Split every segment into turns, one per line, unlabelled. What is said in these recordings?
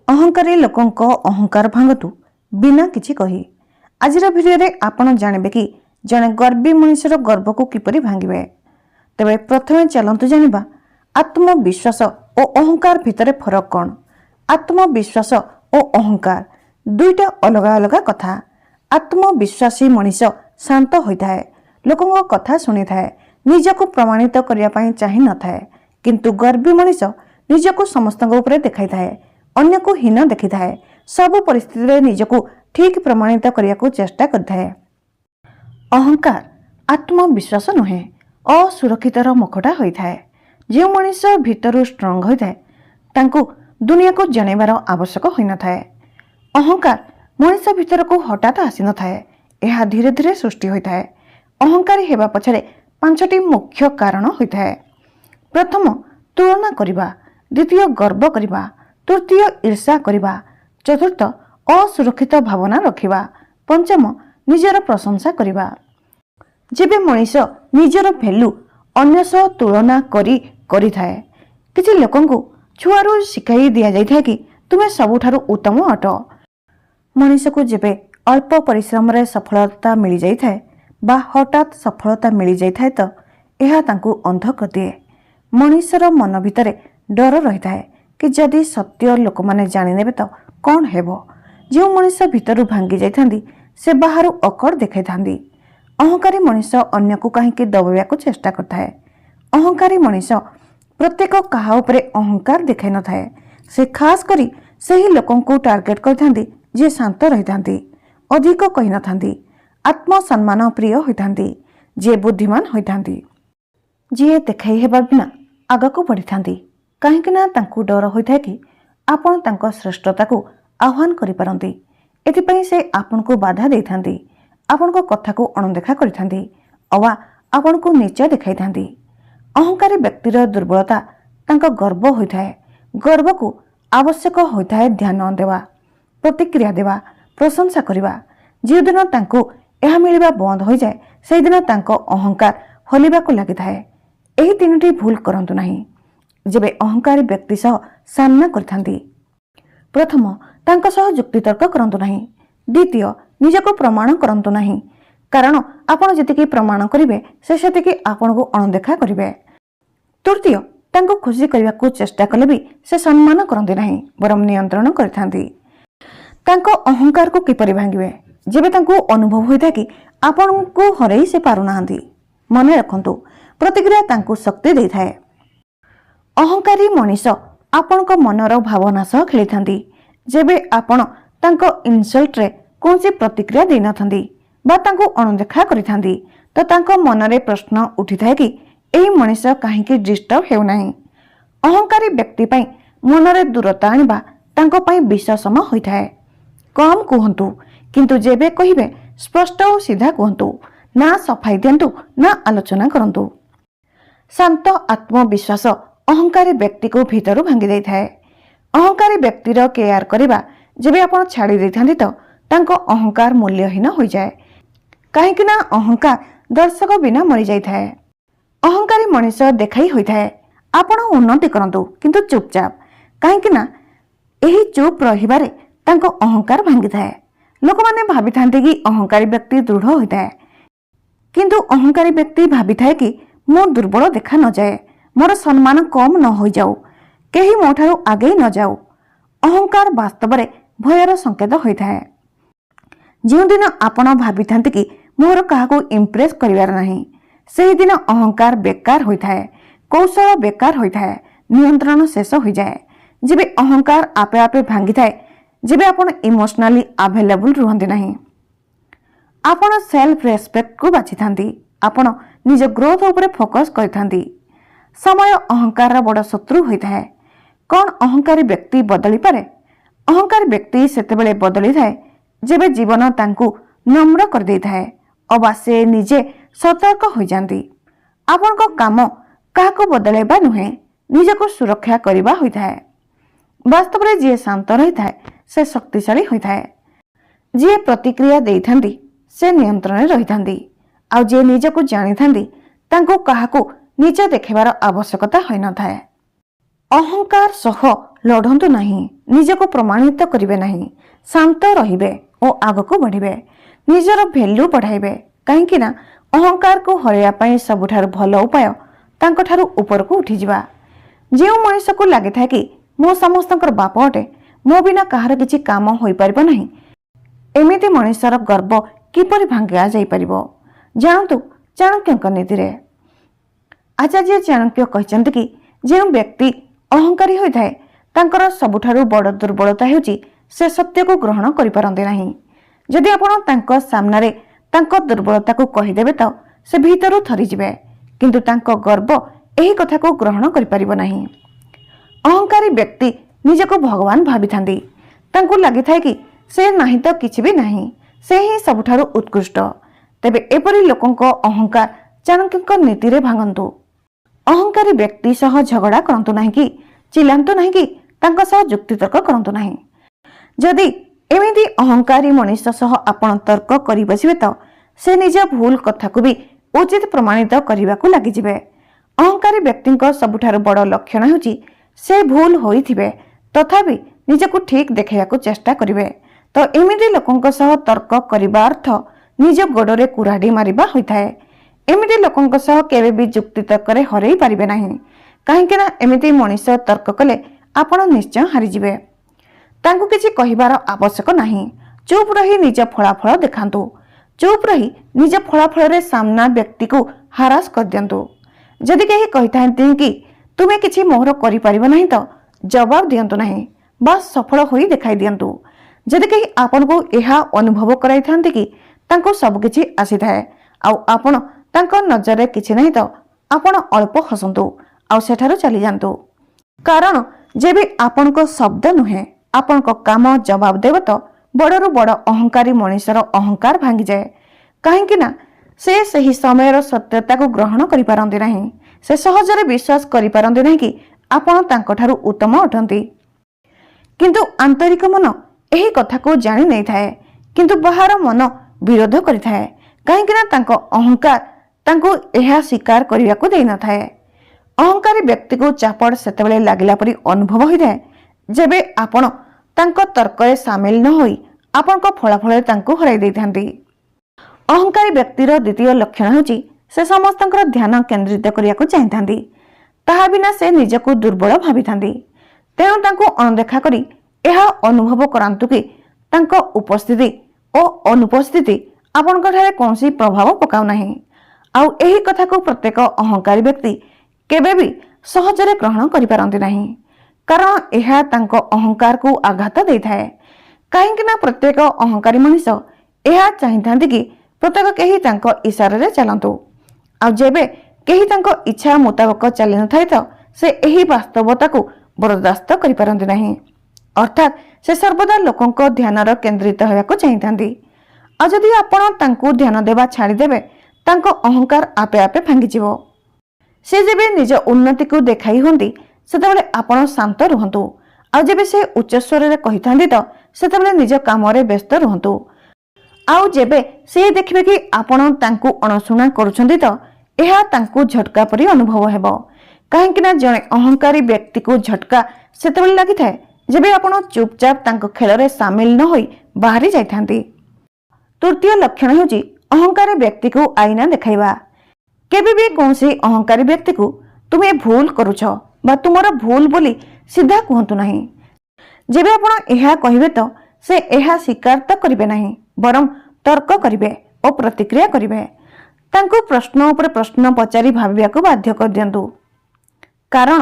अहंकारी लोकंक अहंकार भांगतु बिना किछि कही। आजिर भिडियो आपण जानबे कि जने गर्वी मनुष्यर गर्व को किपरि भांगिबे। तेबे प्रथमे चलंतु जानिबा आत्मविश्वास और अहंकार भितर फरक कौन। आत्मविश्वास और अहंकार दुईटा अलग अलग कथा। आत्मविश्वासी मनीष शांत होइथाए, लोकंक कथा शुणी थाए, निजको प्रमाणित करिया पई चाहि न थाए। किंतु गर्वी मनीष निजको समस्तक उपरे देखाई थाए, अन्य को हीन देखि थाए, सब परिस्थिति रे निजको ठीक प्रमाणित करिया को चेष्टा करथाए। अहंकार आत्मविश्वास नुहे, असुरक्षितर मुखटा होइथाए। जो मनीष भितरु स्ट्रंग होइथाए तांको दुनिया को जणेबार आवश्यक होई न थाए। अहंकार मनीष भितर को हठात आसी न थाए, यह धीरे धीरे सृष्टि होइथाए। अहंकारी हेबा पछरे पांचटी मुख्य कारण होइथाए। प्रथम तुलना करिबा, द्वितीय गर्व करिबा, तृतीय ईर्षा करिबा, चतुर्थ असुरक्षित भावना रखिबा, पंचम निजर प्रशंसा करिबा। जेबे मनीष निजर भैल्यू अन्य सह तुलना करी थाए, किछि लोकंकु छुआरू शिखाई दिया जाय था कि तुमे सबुठारु उत्तम अट। मनीष को जेबे अल्प परिश्रम रे सफलता मिली जाय थाए बा हठात सफलता मिली जाय थाए तो यह तांकु अंध कर दिए। मनीषर मन भितरे डर रही थाए कि जदि सत्य लोक माने जानि नेबे तो कौन हेबो। जो मनीष भितरु भांगी जाय थांदी से बाहरु अकड़ देखाई थांदी। अहंकारी मनीष अन्य को कहीं दबाइया को चेष्टा करता है। अहंकारी मनीष प्रत्येक कहा उपरे अहंकार देखाई न थाए। से खास करी सही लोकं को टार्गेट करथांदी जे शांत रही थांदी, अधिक कही न थांदी, आत्मसम्मान प्रिय होई थांदी, जे बुद्धिमान होई थांदी, जे देखाई हेबा बिना आगको बढ़ी थांदी। काहेकि ना तांकु डर होई थाए कि आपण तांको श्रेष्ठता को आह्वान करि पारंती। एथिपई से आपण को बाधा देई थांदी, आपण को कथा को अणदेखा करि थांदी, अवा आपण को नीच देखाई थांदी। अहंकारी व्यक्तिर दुर्बलता तांको गर्व होई थाए। गर्व को आवश्यक होई थाए ध्यान देवा, प्रतिक्रिया देवा, प्रशंसा करिबा। जे दिन तांको यह मिलिबा बंद हो जाए से दिन तांको अहंकार हलिबा को लागि थाए। एही तीनोटी भूल करंतु नाही जेबे अहंकारी व्यक्ति सह सामना करथांदी। प्रथम तांको सह जुक्तितर्क करंतु नाही। द्वितीय निजको प्रमाण करंतु नाही, कारण आपण जतिके प्रमाण करिवे से सेतिके आपण को अणदेखा करिवे। तृतीय तांको खुशी करबा को चेष्टा कले भी से सम्मान करंती नाही, बरम नियंत्रण करथांती। तांको अहंकार को किपरि भांगिवे जेबे तांको अनुभव होइथा कि आपण को हरई से पारु नाहंती। मने रखंतु प्रतिक्रिया तांको शक्ति देई थाए। अहंकारी मनीष आपणक मनर भावना सह खेली थांती। जेबे आपण तांको इनसल्ट रे कोनसी प्रतिक्रिया देई नथंदी बा तांको अणदेखा करि थांदी तो तांको मनरे प्रश्न उठी थाए कि एही मनीष काहेकि डिस्टर्ब हेउ नाही। अहंकारी व्यक्ति पई मनरे दूरता आनिबा तांको पई विषसम होई थाए। कम कहंतु किंतु जेबे कहिबे स्पष्ट और सीधा कहंतु, ना सफाई दियंतु ना आलोचना करंतु। शांत आत्मविश्वास अहंकारी व्यक्ति को भीतर भांगी देई थाए। अहंकारी व्यक्तिर केयर करिबा जेबे आपण छाड़ी देई थांदी तो तांको अहंकार मूल्यहीन होई जाए। काहेकि ना अहंकार दर्शक बिना मरी जाई थाए। अहंकारी मनीष देखाई होई थाए आपण उन्नति करंतु किंतु चुपचाप, काहेकि ना एही चुप रहिबारे तांको अहंकार भांगी थाए। लोक माने भाबी थांते कि अहंकारी व्यक्ति दृढ़ होई थाए, किंतु अहंकारी व्यक्ति भाबी थाए कि मो दुर्बल देखा न जाए, मोर सम्मान कम न हो जाऊ, केही मोठारु आगे न जाऊ। अहंकार वास्तव में भयर संकेत होई थाए। जो दिन आपण भाबी थांते कि मोर काहाको इम्प्रेस करिवार नाही, सेही दिन अहंकार बेकार होई थाए, कौशल बेकार होई थाए, नियंत्रण शेष होई जाए। जेबे अहंकार आपे आपे भांगी थाए जेबे आपण इमोशनली अवेलेबल रुहंती नाही। आपण सेल्फ रेस्पेक्ट को बाछि थांती, आपण निज ग्रोथ उपरे फोकस करिथांती। समय अहंकार बड़ शत्रु होई थाए। कौन अहंकारी व्यक्ति बदली पारे? अहंकारी व्यक्ति सेतेबेले बदली थाए जेबे जीवन तांकु नम्र कर देई थाए, अबा से निजे सतर्क होई जांती। आपण को काम काहाको बदलेबा नुहे, निजको सुरक्षा करिबा होई थाए। वास्तव में जे शांत रही थाए से शक्तिशाली होई थाए। जे प्रतिक्रिया देई थांदी से नियंत्रण रही थांदी, आ जे निजको जानि थांदी तांको काहाको निज देखेबार आवश्यकता होई न थाए। ଅହଙ୍କାର ସହ ଲଢ଼ନ୍ତୁ ନାହିଁ, ନିଜକୁ ପ୍ରମାଣିତ କରିବେ ନାହିଁ, ଶାନ୍ତ ରହିବେ ଓ ଆଗକୁ ବଢ଼ିବେ, ନିଜର ଭ୍ୟାଲ୍ୟୁ ବଢ଼ାଇବେ। କାହିଁକି ନା ଅହଙ୍କାରକୁ ହରାଇବା ପାଇଁ ସବୁଠାରୁ ଭଲ ଉପାୟ ତାଙ୍କଠାରୁ ଉପରକୁ ଉଠିଯିବା। ଯେଉଁ ମଣିଷକୁ ଲାଗିଥାଏ କି ମୁଁ ସମସ୍ତଙ୍କର ବାପ ଅଟେ, ମୋ ବିନା କାହାର କିଛି କାମ ହୋଇପାରିବ ନାହିଁ, ଏମିତି ମଣିଷର ଗର୍ବ କିପରି ଭାଙ୍ଗା ଯାଇପାରିବ? ଜାଣନ୍ତୁ ଚାଣକ୍ୟଙ୍କ ନୀତିରେ। ଆଚାର୍ଯ୍ୟ ଚାଣକ୍ୟ କହିଛନ୍ତି କି ଯେଉଁ ବ୍ୟକ୍ତି ଅହଙ୍କାରୀ ହୋଇଥାଏ ତାଙ୍କର ସବୁଠାରୁ ବଡ଼ ଦୁର୍ବଳତା ହେଉଛି ସେ ସତ୍ୟକୁ ଗ୍ରହଣ କରିପାରନ୍ତି ନାହିଁ। ଯଦି ଆପଣ ତାଙ୍କ ସାମ୍ନାରେ ତାଙ୍କ ଦୁର୍ବଳତାକୁ କହିଦେବେ ତ ସେ ଭିତରୁ ଥରିଯିବେ, କିନ୍ତୁ ତାଙ୍କ ଗର୍ବ ଏହି କଥାକୁ ଗ୍ରହଣ କରିପାରିବ ନାହିଁ। ଅହଙ୍କାରୀ ବ୍ୟକ୍ତି ନିଜକୁ ଭଗବାନ ଭାବିଥାନ୍ତି। ତାଙ୍କୁ ଲାଗିଥାଏ କି ସେ ନାହିଁ ତ କିଛି ବି ନାହିଁ, ସେ ହିଁ ସବୁଠାରୁ ଉତ୍କୃଷ୍ଟ। ତେବେ ଏପରି ଲୋକଙ୍କ ଅହଙ୍କାର ଚାଣକ୍ୟଙ୍କ ନୀତିରେ ଭାଙ୍ଗନ୍ତୁ। ଅହଙ୍କାରୀ ବ୍ୟକ୍ତି ସହ ଝଗଡ଼ା କରନ୍ତୁ ନାହିଁ କି ଚିଲାନ୍ତୁ ନାହିଁ କି ତାଙ୍କ ସହ ଯୁକ୍ତିତର୍କ କରନ୍ତୁ ନାହିଁ। ଯଦି ଏମିତି ଅହଙ୍କାରୀ ମଣିଷ ସହ ଆପଣ ତର୍କ କରି ବସିବେ ତ ସେ ନିଜ ଭୁଲ କଥାକୁ ବି ଉଚିତ ପ୍ରମାଣିତ କରିବାକୁ ଲାଗିଯିବେ। ଅହଙ୍କାରୀ ବ୍ୟକ୍ତିଙ୍କ ସବୁଠାରୁ ବଡ଼ ଲକ୍ଷଣ ହେଉଛି ସେ ଭୁଲ ହୋଇଥିବେ ତଥାପି ନିଜକୁ ଠିକ ଦେଖାଇବାକୁ ଚେଷ୍ଟା କରିବେ। ତ ଏମିତି ଲୋକଙ୍କ ସହ ତର୍କ କରିବା ଅର୍ଥ ନିଜ ଗୋଡ଼ରେ କୁରାଢ଼ୀ ମାରିବା ହୋଇଥାଏ। ଏମିତି ଲୋକଙ୍କ ସହ କେବେ ବି ଯୁକ୍ତିତର୍କରେ ହରେଇ ପାରିବେ ନାହିଁ, କାହିଁକି ନା ଏମିତି ମଣିଷ ତର୍କ କଲେ ଆପଣ ନିଶ୍ଚୟ ହାରିଯିବେ। ତାଙ୍କୁ କିଛି କହିବାର ଆବଶ୍ୟକ ନାହିଁ। ଚୁପ୍ ରହି ନିଜ ଫଳାଫଳ ଦେଖାନ୍ତୁ। ଚୁପ୍ ରହି ନିଜ ଫଳାଫଳରେ ସାମ୍ନା ବ୍ୟକ୍ତିକୁ ହାରାସ କରିଦିଅନ୍ତୁ। ଯଦି କେହି କହିଥାନ୍ତି କି ତୁମେ କିଛି ମୋହର କରିପାରିବ ନାହିଁ ତ ଜବାବ ଦିଅନ୍ତୁ ନାହିଁ, ବାସ୍ ସଫଳ ହୋଇ ଦେଖାଇ ଦିଅନ୍ତୁ। ଯଦି କେହି ଆପଣଙ୍କୁ ଏହା ଅନୁଭବ କରାଇଥାନ୍ତି କି ତାଙ୍କୁ ସବୁକିଛି ଆସିଥାଏ ଆଉ ଆପଣ ତାଙ୍କ ନଜରରେ କିଛି ନାହିଁ ତ ଆପଣ ଅଳ୍ପ ହସନ୍ତୁ ଆଉ ସେଠାରୁ ଚାଲିଯାଆନ୍ତୁ। କାରଣ ଯେବେ ଆପଣଙ୍କ ଶବ୍ଦ ନୁହେଁ ଆପଣଙ୍କ କାମ ଜବାବ ଦେବ ତ ବଡ଼ରୁ ବଡ଼ ଅହଙ୍କାରୀ ମଣିଷର ଅହଙ୍କାର ଭାଙ୍ଗିଯାଏ। କାହିଁକି ନା ସେ ସେହି ସମୟର ସତ୍ୟତାକୁ ଗ୍ରହଣ କରିପାରନ୍ତି ନାହିଁ। ସେ ସହଜରେ ବିଶ୍ୱାସ କରିପାରନ୍ତି ନାହିଁ କି ଆପଣ ତାଙ୍କଠାରୁ ଉତ୍ତମ ଅଟନ୍ତି। କିନ୍ତୁ ଆନ୍ତରିକ ମନ ଏହି କଥାକୁ ଜାଣି ନେଇଥାଏ, କିନ୍ତୁ ବାହାର ମନ ବିରୋଧ କରିଥାଏ। କାହିଁକି ନା ତାଙ୍କ ଅହଙ୍କାର ତାଙ୍କୁ ଏହା ସ୍ୱୀକାର କରିବାକୁ ଦେଇନଥାଏ। ଅହଙ୍କାରୀ ବ୍ୟକ୍ତିକୁ ଚାପଡ଼ ସେତେବେଳେ ଲାଗିଲା ପରି ଅନୁଭବ ହୋଇଥାଏ ଯେବେ ଆପଣ ତାଙ୍କ ତର୍କରେ ସାମିଲ ନ ହୋଇ ଆପଣଙ୍କ ଫଳାଫଳରେ ତାଙ୍କୁ ହରାଇ ଦେଇଥାନ୍ତି। ଅହଙ୍କାରୀ ବ୍ୟକ୍ତିର ଦ୍ୱିତୀୟ ଲକ୍ଷଣ ହେଉଛି ସେ ସମସ୍ତଙ୍କର ଧ୍ୟାନ କେନ୍ଦ୍ରିତ କରିବାକୁ ଚାହିଁଥାନ୍ତି। ତାହା ବିନା ସେ ନିଜକୁ ଦୁର୍ବଳ ଭାବିଥାନ୍ତି। ତେଣୁ ତାଙ୍କୁ ଅଣଦେଖା କରି ଏହା ଅନୁଭବ କରାନ୍ତୁ କି ତାଙ୍କ ଉପସ୍ଥିତି ଓ ଅନୁପସ୍ଥିତି ଆପଣଙ୍କଠାରେ କୌଣସି ପ୍ରଭାବ ପକାଉ ନାହିଁ। ଆଉ ଏହି କଥାକୁ ପ୍ରତ୍ୟେକ ଅହଙ୍କାରୀ ବ୍ୟକ୍ତି କେବେ ବି ସହଜରେ ଗ୍ରହଣ କରିପାରନ୍ତି ନାହିଁ, କାରଣ ଏହା ତାଙ୍କ ଅହଙ୍କାରକୁ ଆଘାତ ଦେଇଥାଏ। କାହିଁକି ନା ପ୍ରତ୍ୟେକ ଅହଙ୍କାରୀ ମଣିଷ ଏହା ଚାହିଁଥାନ୍ତି କି ପ୍ରତ୍ୟେକ କେହି ତାଙ୍କ ଇଶାରାରେ ଚାଲନ୍ତୁ। ଆଉ ଯେବେ କେହି ତାଙ୍କ ଇଚ୍ଛା ମୁତାବକ ଚାଲିନଥାଏ ତ ସେ ଏହି ବାସ୍ତବତାକୁ ବରଦାସ୍ତ କରିପାରନ୍ତି ନାହିଁ। ଅର୍ଥାତ୍ ସେ ସର୍ବଦା ଲୋକଙ୍କ ଧ୍ୟାନର କେନ୍ଦ୍ରିତ ହେବାକୁ ଚାହିଁଥାନ୍ତି। ଆଉ ଯଦି ଆପଣ ତାଙ୍କୁ ଧ୍ୟାନ ଦେବା ଛାଡ଼ିଦେବେ ତାଙ୍କ ଅହଙ୍କାର ଆପେ ଆପେ ଭାଙ୍ଗିଯିବ। ସେ ଯେବେ ନିଜ ଉନ୍ନତିକୁ ଦେଖାଇ ହୁଅନ୍ତି ସେତେବେଳେ ଆପଣ ଶାନ୍ତ ରୁହନ୍ତୁ। ଆଉ ଯେବେ ସେ ଉଚ୍ଚ ସ୍ୱରରେ କହିଥାନ୍ତି ତ ସେତେବେଳେ ନିଜ କାମରେ ବ୍ୟସ୍ତ ରୁହନ୍ତୁ। ଆଉ ଯେବେ ସେ ଦେଖିବେ କି ଆପଣ ତାଙ୍କୁ ଅଣଶୁଣା କରୁଛନ୍ତି ତ ଏହା ତାଙ୍କୁ ଝଟକା ପରି ଅନୁଭବ ହେବ। କାହିଁକି ନା ଜଣେ ଅହଙ୍କାରୀ ବ୍ୟକ୍ତିକୁ ଝଟକା ସେତେବେଳେ ଲାଗିଥାଏ ଯେବେ ଆପଣ ଚୁପଚାପ ତାଙ୍କ ଖେଳରେ ସାମିଲ ନ ହୋଇ ବାହାରି ଯାଇଥାନ୍ତି। ତୃତୀୟ ଲକ୍ଷଣ ହେଉଛି ଅହଙ୍କାରୀ ବ୍ୟକ୍ତିକୁ ଆଇନା ଦେଖାଇବା। କେବେ ବି କୌଣସି ଅହଙ୍କାରୀ ବ୍ୟକ୍ତିକୁ ତୁମେ ଭୁଲ କରୁଛ ବା ତୁମର ଭୁଲ ବୋଲି ସିଧା କୁହନ୍ତୁ ନାହିଁ। ଯେବେ ଆପଣ ଏହା କହିବେ ତ ସେ ଏହା ସ୍ୱୀକାର ତ କରିବେ ନାହିଁ, ବରଂ ତର୍କ କରିବେ ଓ ପ୍ରତିକ୍ରିୟା କରିବେ। ତାଙ୍କୁ ପ୍ରଶ୍ନ ଉପରେ ପ୍ରଶ୍ନ ପଚାରି ଭାବିବାକୁ ବାଧ୍ୟ କରିଦିଅନ୍ତୁ। କାରଣ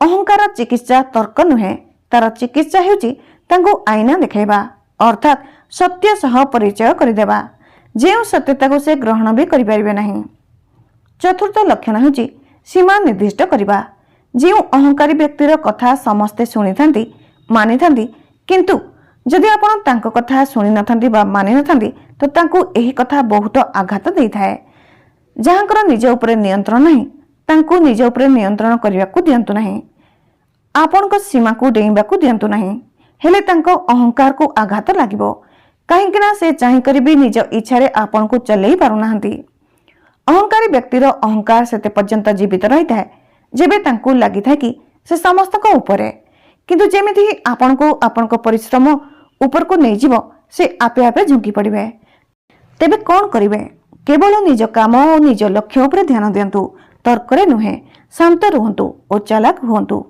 ଅହଙ୍କାର ଚିକିତ୍ସା ତର୍କ ନୁହେଁ, ତାର ଚିକିତ୍ସା ହେଉଛି ତାଙ୍କୁ ଆଇନା ଦେଖାଇବା, ଅର୍ଥାତ୍ ସତ୍ୟ ସହ ପରିଚୟ କରିଦେବା, ଯେଉଁ ସତ୍ୟତାକୁ ସେ ଗ୍ରହଣ ବି କରିପାରିବେ ନାହିଁ। ଚତୁର୍ଥ ଲକ୍ଷଣ ହେଉଛି ସୀମା ନିର୍ଦ୍ଦିଷ୍ଟ କରିବା। ଯେଉଁ ଅହଙ୍କାରୀ ବ୍ୟକ୍ତିର କଥା ସମସ୍ତେ ଶୁଣିଥାନ୍ତି ମାନିଥାନ୍ତି, କିନ୍ତୁ ଯଦି ଆପଣ ତାଙ୍କ କଥା ଶୁଣିନଥାନ୍ତି ବା ମାନିନଥାନ୍ତି ତ ତାଙ୍କୁ ଏହି କଥା ବହୁତ ଆଘାତ ଦେଇଥାଏ। ଯାହାଙ୍କର ନିଜ ଉପରେ ନିୟନ୍ତ୍ରଣ ନାହିଁ ତାଙ୍କୁ ନିଜ ଉପରେ ନିୟନ୍ତ୍ରଣ କରିବାକୁ ଦିଅନ୍ତୁ ନାହିଁ। ଆପଣଙ୍କ ସୀମାକୁ ଡେଇଁବାକୁ ଦିଅନ୍ତୁ ନାହିଁ, ହେଲେ ତାଙ୍କ ଅହଙ୍କାରକୁ ଆଘାତ ଲାଗିବ। କାହିଁକି ନା ସେ ଚାହିଁକରି ବି ନିଜ ଇଚ୍ଛାରେ ଆପଣଙ୍କୁ ଚଲେଇ ପାରୁନାହାନ୍ତି। ଅହଙ୍କାରୀ ବ୍ୟକ୍ତିର ଅହଙ୍କାର ସେତେ ପର୍ଯ୍ୟନ୍ତ ଜୀବିତ ରହିଥାଏ ଯେବେ ତାଙ୍କୁ ଲାଗିଥାଏ କି से समस्त उपरे किंतु जेमिति आपनको आपनको परिश्रम ऊपर को नहीं जीव से आपे आपे झुंकी पड़े। तेबे कौन करिवे? केवल निज काम और निज लक्ष्य उपर ध्यान दियंतु, तर्करे नुहे। शांत रुहंतु और चालाक हुअंतु।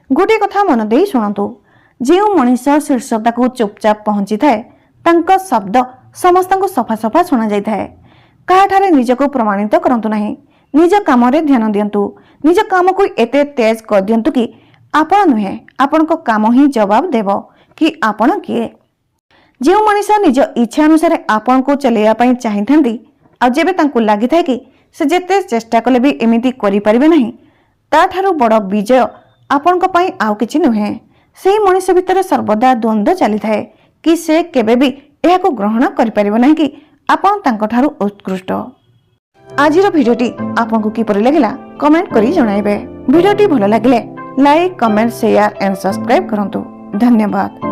गोटे कथा मन देई शुणंतु, जो मनीष शीर्षता को चुपचाप पहुंची थाए तांका शब्द समस्त सफा सफा शुणा जाई थाए। काहाठारे निजको प्रमाणित करंतु नहीं। निज काम रे ध्यान दियंतु। निज काम को एते तेज कर दियंतु कि आपण नुहे आपण को काम ही जवाब देव कि आपण किए। जो मनीष निज इच्छा अनुसार आपण को चलेया पई चाहि थांती आ जेबे तांको लागि थाए कि से जेते चेष्टा कले भी एमिति करि परिबे नहीं, ताठारु बड़ विजय आपण को पई आउ किछि नुहे। सेही मनीष भितर सर्वदा द्वंद्व चली थाए कि से केबे भी एहा को ग्रहण करि परिबे नहीं कि आपण तांको ठारु उत्कृष्ट। आजिर भिडियोटी आपनको किपरि लागिला कमेंट करी जणाइबे। भिडियोटी भलो लागिले like, comment, share and subscribe करंतु। धन्यवाद।